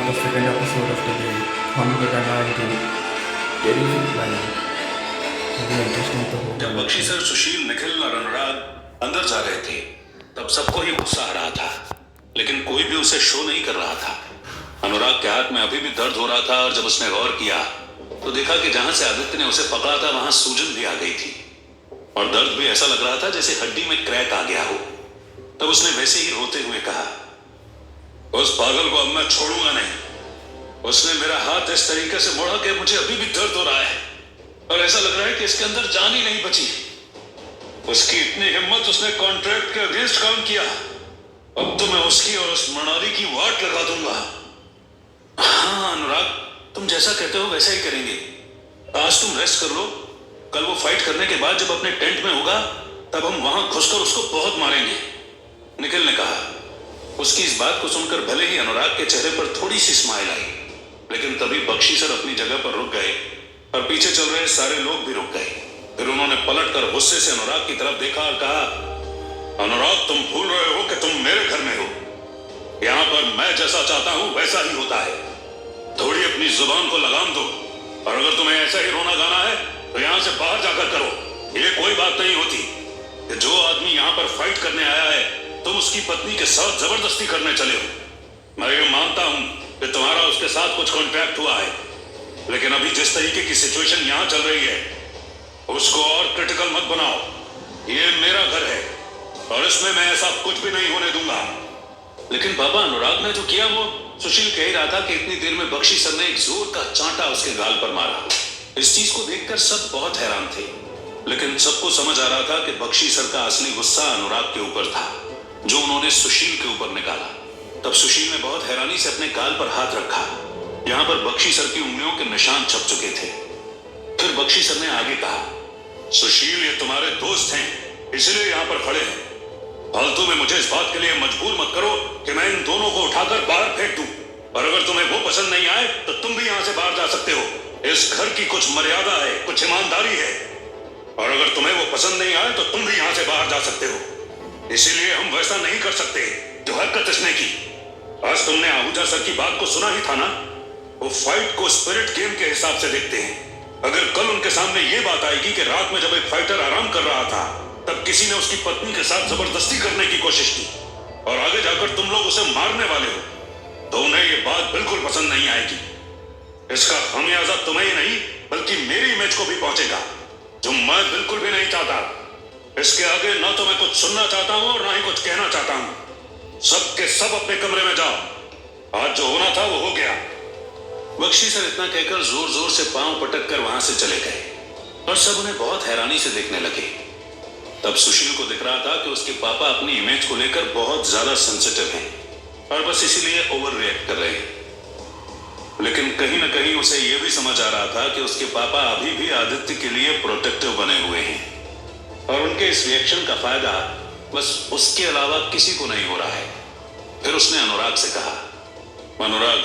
the second episode of the day. हम लोग करना है टेरिफिक प्लानिंग। very interesting तो होगा। जब बख्शी सर, सुशील, निखिल और अनुराग अंदर जा रहे थे तब सबको ही गुस्सा आ रहा था, लेकिन कोई भी उसे शो नहीं कर रहा था। अनुराग के हाथ में अभी भी दर्द हो रहा था और जब उसने गौर किया तो देखा कि जहां से आदित्य ने उसे पकड़ा था वहां सूजन भी आ गई थी और दर्द भी ऐसा लग रहा था जैसे हड्डी में क्रैक आ गया हो। तब उसने वैसे ही रोते हुए कहा, उस पागल को अब मैं छोड़ूंगा नहीं। उसने मेरा हाथ इस तरीके से मोड़ा कि मुझे अभी भी दर्द हो रहा है और ऐसा लग रहा है कि इसके अंदर जान ही नहीं बची। उसकी इतनी हिम्मत, उसने कॉन्ट्रैक्ट के अगेंस्ट काम किया। अब तो मैं उसकी और उस मनाली की वाट लगा दूंगा। हाँ अनुराग, तुम जैसा कहते हो वैसा ही करेंगे। आज तुम रेस्ट कर लो, कल वो फाइट करने के बाद जब अपने टेंट में होगा तब हम वहां घुसकर उसको बहुत मारेंगे, निखिल ने कहा। उसकी इस बात को सुनकर भले ही अनुराग के चेहरे पर थोड़ी सी स्माइल आई, लेकिन तभी बख्शी सर अपनी जगह पर रुक गए और पीछे चल रहे सारे लोग भी रुक गए। फिर उन्होंने पलटकर गुस्से से अनुराग की तरफ देखा और कहा, अनुराग तुम भूल रहे हो कि तुम मेरे घर में हो। यहाँ पर मैं जैसा चाहता हूं वैसा ही होता है। थोड़ी अपनी जुबान को लगाम दो और अगर तुम्हें ऐसा ही रोना गाना है तो यहाँ से बाहर जाकर करो। ये कोई बात नहीं होती कि जो आदमी यहाँ पर फाइट करने आया है तुम उसकी पत्नी के साथ जबरदस्ती करने चले हो। मैं ये मानता हूं कि तुम्हारा उसके साथ कुछ कॉन्ट्रैक्ट हुआ है, लेकिन अभी जिस तरीके की सिचुएशन यहाँ चल रही है उसको और क्रिटिकल मत बनाओ। ये मेरा घर है और इसमें मैं ऐसा कुछ भी नहीं होने दूंगा। लेकिन पापा, अनुराग ने जो किया वो, सुशील कह रहा था कि इतनी देर में बख्शी सर ने एक जोर का चांटा उसके गाल पर मारा। इस चीज को देखकर सब बहुत हैरान थे, लेकिन सबको समझ आ रहा था कि बख्शी सर का असली गुस्सा अनुराग के ऊपर था जो उन्होंने सुशील के ऊपर निकाला। तब सुशील ने बहुत हैरानी से अपने गाल पर हाथ रखा। यहाँ पर बख्शी सर की उंगलियों के निशान छप चुके थे। फिर बख्शी सर ने आगे कहा, सुशील ये तुम्हारे दोस्त हैं इसलिए यहाँ पर खड़े हैं। फालतू में मुझे इस बात के लिए मजबूर मत करो कि मैं इन दोनों को उठाकर बाहर फेंक दूं। और अगर तुम्हें वो पसंद नहीं आए तो तुम भी यहाँ से बाहर जा सकते हो। इस घर की कुछ मर्यादा है, कुछ ईमानदारी है, और अगर तुम्हें वो पसंद नहीं आए तो तुम भी यहाँ से बाहर जा सकते हो। इसीलिए हम वैसा नहीं कर सकते जो हरकत इसने की। आज तुमने आहूजा सर की बात को सुना ही था ना। वो फाइट को स्पिरिट गेम के हिसाब से देखते हैं। अगर कल उनके सामने ये बात आएगी कि रात में जब एक फाइटर आराम कर रहा था तब किसी ने उसकी पत्नी के साथ जबरदस्ती करने की कोशिश की और आगे जाकर तुम लोग उसे मारने वाले हो, तो उन्हें ये बात बिल्कुल पसंद नहीं आएगी। इसका खामियाजा तुम्हें ही नहीं बल्कि मेरी इमेज को भी पहुंचेगा, जो मैं बिल्कुल भी नहीं चाहता। इसके आगे ना तो मैं कुछ सुनना चाहता हूं और ना ही कुछ कहना चाहता हूं। सबके सब अपने कमरे में जाओ। आज जो होना था वो हो गया। बख्शी सर इतना कहकर जोर जोर से पांव पटक कर वहां से चले गए और सब उन्हें बहुत हैरानी से देखने लगे। तब सुशील को दिख रहा था कि उसके पापा अपनी इमेज को लेकर बहुत ज्यादा सेंसिटिव हैं और बस इसीलिए ओवर रिएक्ट कर रहे हैं। लेकिन कहीं ना कहीं उसे यह भी समझ आ रहा था कि उसके पापा अभी भी आदित्य के लिए प्रोटेक्टिव बने हुए हैं और उनके इस रिएक्शन का फायदा बस उसके अलावा किसी को नहीं हो रहा है। फिर उसने अनुराग से कहा, अनुराग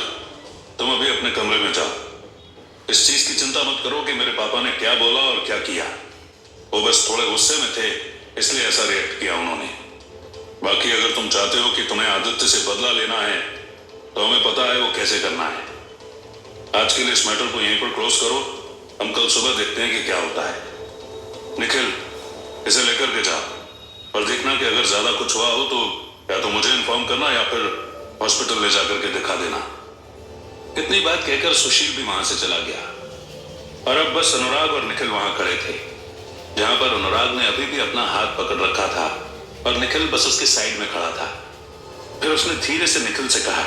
तुम अभी अपने कमरे में जाओ। इस चीज की चिंता मत करो कि मेरे पापा ने क्या बोला और क्या किया। वो बस थोड़े गुस्से में थे इसलिए ऐसा रिएक्ट किया उन्होंने। बाकी अगर तुम चाहते हो कि तुम्हें आदित्य से बदला लेना है तो हमें पता है वो कैसे करना है। आज के लिए इस मैटर को यहीं पर क्लोज करो। हम कल सुबह देखते हैं कि क्या होता है। निखिल, इसे लेकर के जाओ और देखना कि अगर ज्यादा कुछ हुआ हो तो या तो मुझे इन्फॉर्म करना या फिर हॉस्पिटल ले जाकर के दिखा देना। इतनी बात कहकर सुशील भी वहां से चला गया और अब बस अनुराग और निखिल वहां खड़े थे, जहां पर अनुराग ने अभी भी अपना हाथ पकड़ रखा था और निखिल बस उसके साइड में खड़ा था। फिर उसने धीरे से निखिल से कहा,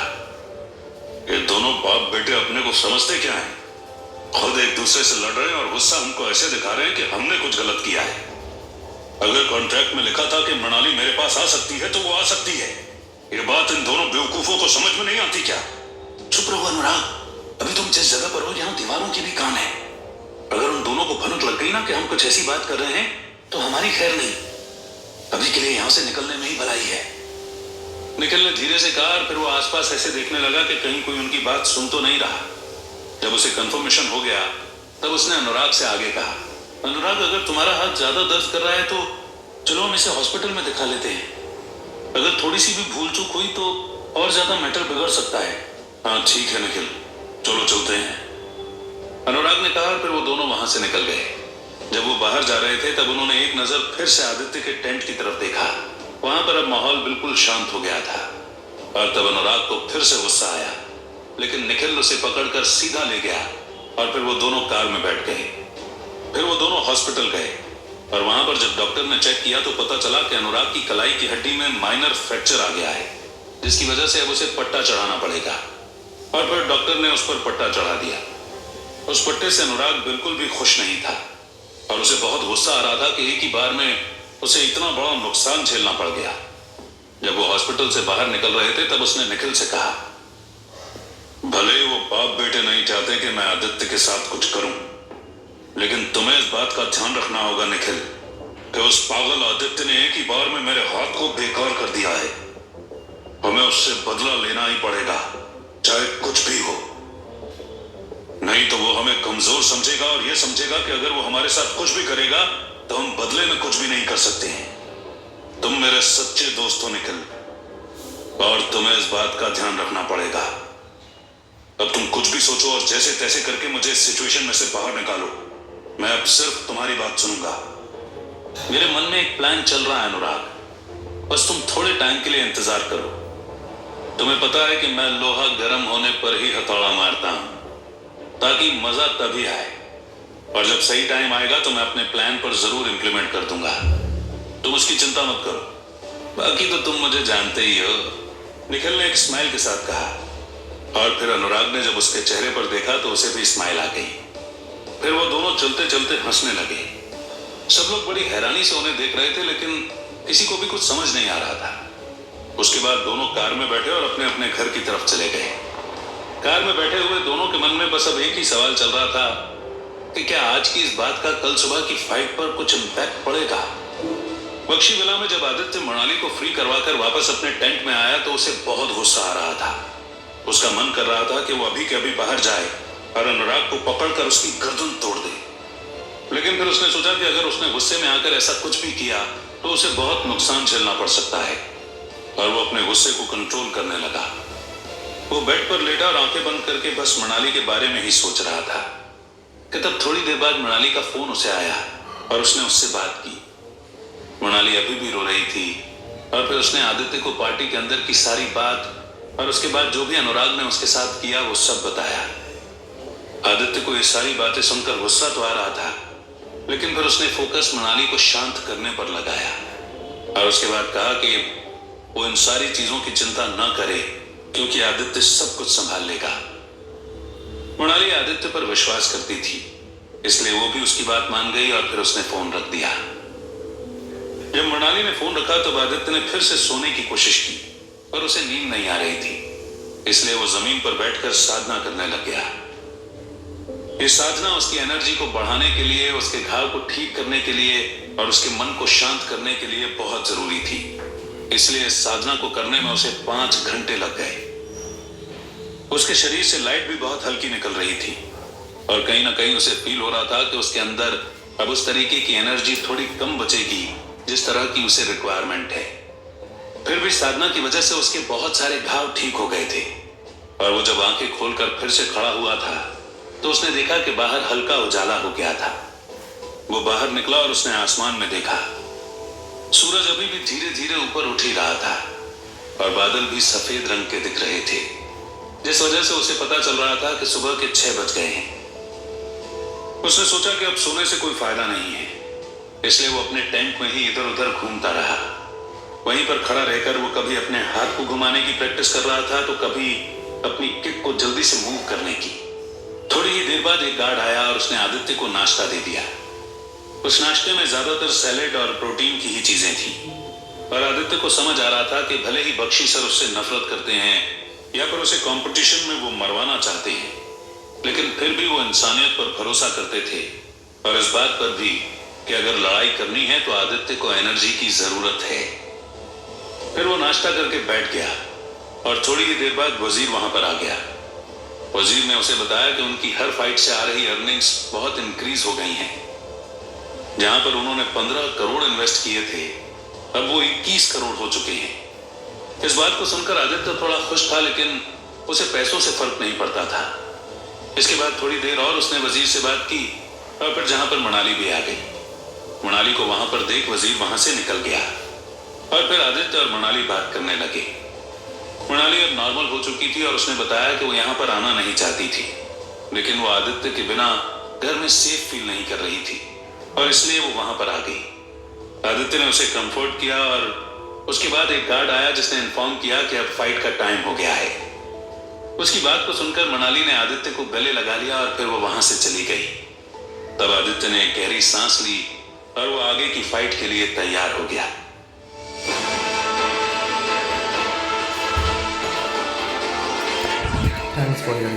ये दोनों बाप बेटे अपने को समझते क्या है? खुद एक दूसरे से लड़ रहे हैं और गुस्सा हमको ऐसे दिखा रहे हैं कि हमने कुछ गलत किया है। अगर कॉन्ट्रैक्ट में लिखा था कि मनाली मेरे पास आ सकती है तो वो आ सकती है। ये बात इन दोनों बेवकूफों को समझ में नहीं आती क्या? चुप रहो अनुराग, अभी तुम जिस जगह पर हो यहाँ दीवारों की भी कान है। अगर उन दोनों को भनक लग गई ना कि हम कुछ ऐसी बात कर रहे हैं तो हमारी खैर नहीं। अभी के लिए यहाँ से निकलने में ही भलाई है। निखिल ने धीरे से कहा और फिर वो आसपास ऐसे देखने लगा कि कहीं कोई उनकी बात सुन तो नहीं रहा। जब उसे कंफर्मेशन हो गया तब उसने अनुराग से आगे कहा, अनुराग अगर तुम्हारा हाथ ज्यादा दर्द कर रहा है तो चलो हम इसे हॉस्पिटल में दिखा लेते हैं। अगर थोड़ी सी भी भूल चूक हुई तो और ज्यादा मैटर बिगड़ सकता है। हाँ ठीक है निखिल, चलो चलते हैं, अनुराग ने कहा। फिर वो दोनों वहां से निकल गए। जब वो बाहर जा रहे थे तब उन्होंने एक नजर फिर से आदित्य के टेंट की तरफ देखा। वहां पर अब माहौल बिल्कुल शांत हो गया था और तब अनुराग को फिर से गुस्सा आया, लेकिन निखिल उसे पकड़कर सीधा ले गया और फिर वो दोनों कार में बैठ गए। फिर वो दोनों हॉस्पिटल गए और वहां पर जब डॉक्टर ने चेक किया तो पता चला कि अनुराग की कलाई की हड्डी में माइनर फ्रैक्चर आ गया है, जिसकी वजह से अब उसे पट्टा चढ़ाना पड़ेगा। और फिर डॉक्टर ने उस पर पट्टा चढ़ा दिया। उस पट्टे से अनुराग बिल्कुल भी खुश नहीं था और उसे बहुत गुस्सा आ रहा था कि एक ही बार में उसे इतना बड़ा नुकसान झेलना पड़ गया। जब वो हॉस्पिटल से बाहर निकल रहे थे तब उसने निखिल से कहा, भले वो बाप बेटे नहीं चाहते कि मैं आदित्य के साथ कुछ करूं, लेकिन तुम्हें इस बात का ध्यान रखना होगा निखिल कि उस पागल आदित्य ने एक ही बार में मेरे हाथ को बेकार कर दिया है। हमें उससे बदला लेना ही पड़ेगा, चाहे कुछ भी हो। नहीं तो वो हमें कमजोर समझेगा और ये समझेगा कि अगर वो हमारे साथ कुछ भी करेगा तो हम बदले में कुछ भी नहीं कर सकते हैं। तुम मेरे सच्चे दोस्त हो निखिल, और तुम्हें इस बात का ध्यान रखना पड़ेगा। अब तुम कुछ भी सोचो और जैसे तैसे करके मुझे इस सिचुएशन में से बाहर निकालो। मैं अब सिर्फ तुम्हारी बात सुनूंगा। मेरे मन में एक प्लान चल रहा है अनुराग, बस तुम थोड़े टाइम के लिए इंतजार करो। तुम्हें पता है कि मैं लोहा गर्म होने पर ही हथौड़ा मारता हूं, ताकि मजा तभी आए, और जब सही टाइम आएगा तो मैं अपने प्लान पर जरूर इंप्लीमेंट कर दूंगा। तुम उसकी चिंता मत करो, बाकी तो तुम मुझे जानते ही हो, निखिल ने एक स्माइल के साथ कहा। और फिर अनुराग ने जब उसके चेहरे पर देखा तो उसे भी स्माइल आ गई। फिर वो दोनों चलते चलते हंसने लगे। सब लोग बड़ी हैरानी से उन्हें देख रहे थे, लेकिन किसी को भी कुछ समझ नहीं आ रहा था। उसके बाद दोनों कार में बैठे और अपने अपने घर की तरफ चले गए। कार में बैठे हुए दोनों के मन में बस अब एक ही सवाल चल रहा था कि क्या आज की इस बात का कल सुबह की फाइट पर कुछ इंपैक्ट पड़ेगा। बख्शी विला में जब आदित्य मनाली को फ्री करवाकर वापस अपने टेंट में आया तो उसे बहुत गुस्सा आ रहा था। उसका मन कर रहा था कि वो अभी के अभी बाहर जाए और अनुराग को पकड़कर उसकी गर्दन तोड़ दे, लेकिन फिर उसने सोचा कि अगर उसने गुस्से में आकर ऐसा कुछ भी किया तो उसे बहुत नुकसान झेलना पड़ सकता है, और वो अपने गुस्से को कंट्रोल करने लगा। वो बेड पर लेटा और आंखें बंद करके बस मनाली के बारे में ही सोच रहा था कि तब थोड़ी देर बाद मनाली का फोन उसे आया और उसने उससे बात की। मनाली अभी भी रो रही थी और फिर उसने आदित्य को पार्टी के अंदर की सारी बात और उसके बाद जो भी अनुराग ने उसके साथ किया वो सब बताया। आदित्य को ये सारी बातें सुनकर गुस्सा तो आ रहा था, लेकिन फिर उसने फोकस मनाली को शांत करने पर लगाया और उसके बाद कहा कि वो इन सारी चीजों की चिंता न करे क्योंकि आदित्य सब कुछ संभाल लेगा। मनाली आदित्य पर विश्वास करती थी, इसलिए वो भी उसकी बात मान गई और फिर उसने फोन रख दिया। जब मनाली ने फोन रखा तब आदित्य ने फिर से सोने की कोशिश की, पर उसे नींद नहीं आ रही थी, इसलिए वो जमीन पर बैठकर साधना करने लग गया। ये साधना उसकी एनर्जी को बढ़ाने के लिए, उसके घाव को ठीक करने के लिए और उसके मन को शांत करने के लिए बहुत जरूरी थी। इसलिए इस साधना को करने में उसे 5 घंटे लग गए। उसके शरीर से लाइट भी बहुत हल्की निकल रही थी और कहीं ना कहीं उसे फील हो रहा था कि उसके अंदर अब उस तरीके की एनर्जी थोड़ी कम बचेगी जिस तरह की उसे रिक्वायरमेंट है। फिर भी साधना की वजह से उसके बहुत सारे घाव ठीक हो गए थे और वो जब आंखें खोलकर फिर से खड़ा हुआ था तो उसने देखा कि बाहर हल्का उजाला हो गया था। वो बाहर निकला और उसने आसमान में देखा। सूरज अभी भी धीरे धीरे ऊपर उठ ही रहा था और बादल भी सफेद रंग के दिख रहे थे, जिस वजह से उसे पता चल रहा था कि सुबह के 6 बज गए हैं। उसने सोचा कि अब सोने से कोई फायदा नहीं है, इसलिए वो अपने टेंट में ही इधर उधर घूमता रहा। वहीं पर खड़ा रहकर वो कभी अपने हाथ को घुमाने की प्रैक्टिस कर रहा था तो कभी अपनी किक को जल्दी से मूव करने की। थोड़ी ही देर बाद एक गार्ड आया और उसने आदित्य को नाश्ता दे दिया। उस नाश्ते में ज्यादातर सैलेड और प्रोटीन की ही चीजें थी और आदित्य को समझ आ रहा था कि भले ही बख्शी सर उससे नफरत करते हैं या फिर उसे कंपटीशन में वो मरवाना चाहते हैं, लेकिन फिर भी वो इंसानियत पर भरोसा करते थे और इस बात पर भी कि अगर लड़ाई करनी है तो आदित्य को एनर्जी की जरूरत है। फिर वो नाश्ता करके बैठ गया और थोड़ी ही देर बाद वजीर वहां पर आ गया। वजीर ने उसे बताया कि उनकी हर फाइट से आ रही अर्निंग्स बहुत इंक्रीज हो गई हैं। जहां पर उन्होंने 15 करोड़ इन्वेस्ट किए थे, अब वो 21 करोड़ हो चुके हैं। इस बात को सुनकर आदित्य थोड़ा खुश था, लेकिन उसे पैसों से फर्क नहीं पड़ता था। इसके बाद थोड़ी देर और उसने वजीर से बात की और फिर जहां पर मनाली भी आ गई। मनाली को वहां पर देख वजीर वहां से निकल गया और फिर आदित्य और मनाली बात करने लगे। मनाली अब नॉर्मल हो चुकी थी और उसने बताया कि वो यहाँ पर आना नहीं चाहती थी, लेकिन वो आदित्य के बिना घर में सेफ फील नहीं कर रही थी और इसलिए वो वहां पर आ गई। आदित्य ने उसे कंफर्ट किया और उसके बाद एक गार्ड आया जिसने इन्फॉर्म किया कि अब फाइट का टाइम हो गया है। उसकी बात को सुनकर मनाली ने आदित्य को गले लगा लिया और फिर वो वहां से चली गई। तब आदित्य ने एक गहरी सांस ली और वो आगे की फाइट के लिए तैयार हो गया। Thanks for your